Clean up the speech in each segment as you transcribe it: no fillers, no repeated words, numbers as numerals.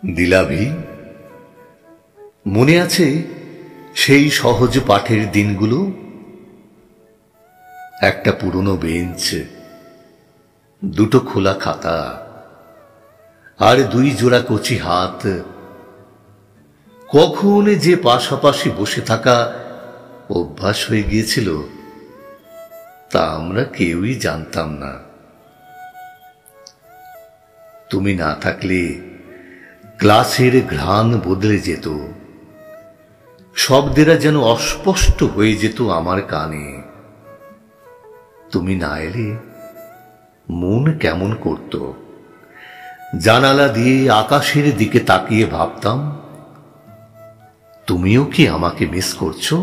দিলাভি, মনে আছে সেই সহজ পাঠের দিনগুলো? একটা পুরনো বেঞ্চ, দুটো খোলা খাতা, আর দুই জোড়া কচি হাত। কখন যে পাশাপাশি বসে থাকা অভ্যাস হয়ে গিয়েছিল তা আমরা কেউই জানতাম না। তুমি না থাকলে ক্লাসের ঘ্রাণ বদলে যেত, শব্দেরা যেন অস্পষ্ট হয়ে যেত আমার কানে। তুমি না এলে মন কেমন করত। জানালা দিয়ে আকাশের দিকে তাকিয়ে ভাবতাম, তুমিও কি আমাকে মিস করছো?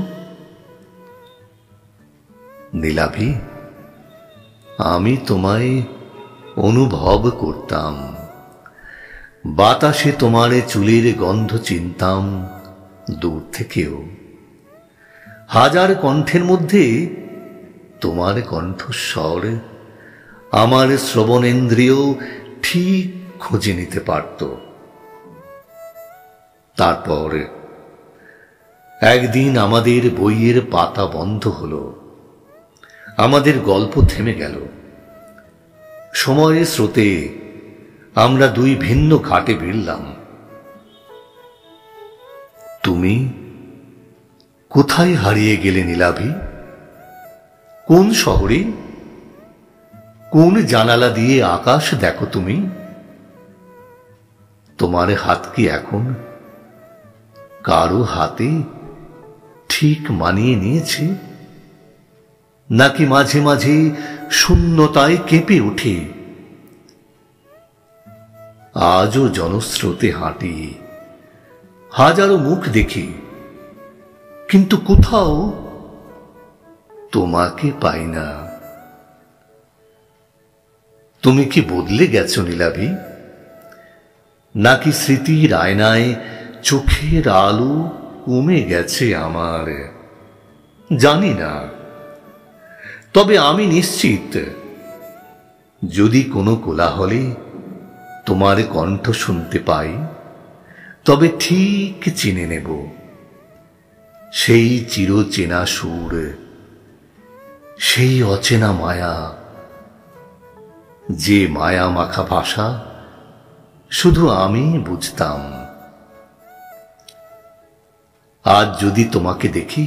নীলাভি, আমি তোমায় অনুভব করতাম। বাতাসে তোমার চুলের গন্ধ চিনতাম দূর থেকেও। হাজার কণ্ঠের মধ্যে তোমার কণ্ঠস্বর আমার শ্রবণেন্দ্রিয় ঠিক খুঁজে নিতে পারত। তারপর একদিন আমাদের বইয়ের পাতা বন্ধ হলো, আমাদের গল্প থেমে গেল। সময়ের স্রোতে আমরা দুই ভিন্ন ঘাটে ভিড়লাম। তুমি কোথায় হারিয়ে গেলে নীলাভি? কোন শহরে, কোন জানালা দিয়ে আকাশ দেখো তুমি? তোমার হাত কি এখন কারো হাতে ঠিক মানিয়ে নিয়েছে, নাকি মাঝে মাঝে শূন্যতায় কেঁপে ওঠে? আজও জনস্রোতে হাঁটি, হাজারো মুখ দেখি, কিন্তু কোথাও তোমাকে পাই না। তুমি কি বদলে গেছো নীলাভি, নাকি স্মৃতির আয়নায় চোখের আলো কমে গেছে আমার? জানি না, তবে আমি নিশ্চিত যদি কোনো কোলাহলে তোমার কণ্ঠ শুনতে পাই, তবে ঠিক চিনে নেব সেই চিরচেনা সুর, সেই অচেনা মায়া, যে মায়া মাখা ভাষা শুধু আমি বুঝতাম। আজ যদি তোমাকে দেখি,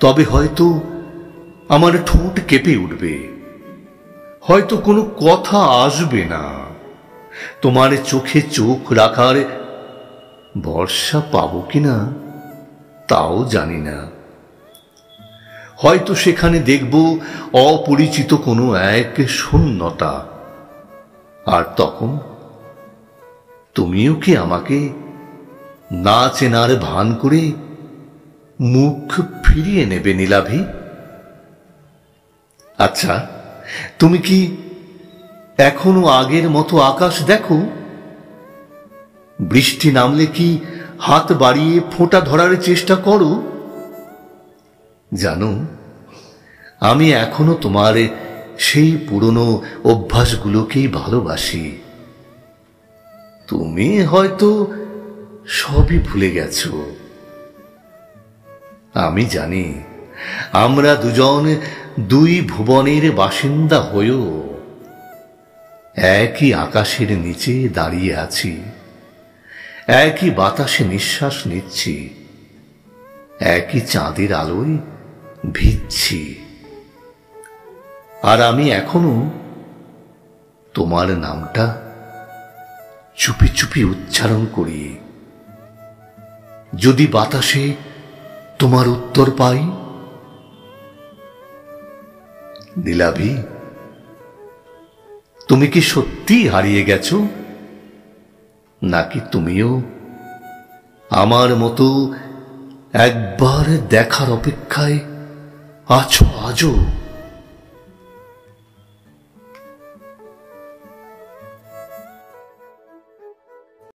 তবে হয়তো আমার ঠোঁট কেঁপে উঠবে, হয়তো কোনো কথা আসবে না। তোমার চোখে চোখ রাখার ভরসা পাবো কিনা তাও জানি না। হয়তো সেখানে দেখব অপরিচিত কোনো এক শূন্যতা। আর তখন তুমিও কি আমাকে না চেনার ভান করে মুখ ফিরিয়ে নেবে নীলাভি? আচ্ছা, তুমি কি এখনো আগের মতো আকাশ দেখো? বৃষ্টি নামলে কি হাত বাড়িয়ে ফোঁটা ধরার চেষ্টা করো? জানো, আমি এখনো তোমার সেই পুরনো অভ্যাসগুলোকেই ভালোবাসি। তুমি হয়তো সবই ভুলে গেছো। আমি জানি আমরা দুজন দুই ভুবনের বাসিন্দা হয়েও একই আকাশের নিচে দাঁড়িয়ে আছি, একই বাতাসে নিঃশ্বাস নিচ্ছি, একই চাঁদের আলোয় ভিজছি। আর আমি এখনো তোমার নামটা চুপি চুপি উচ্চারণ করি। যদি বাতাসে তোমার উত্তর পাই। নীলাভি, তুমি কি সত্যি হারিয়ে গেছো, নাকি তুমিও আমার মতো একবার দেখার অপেক্ষায় আছো আজও?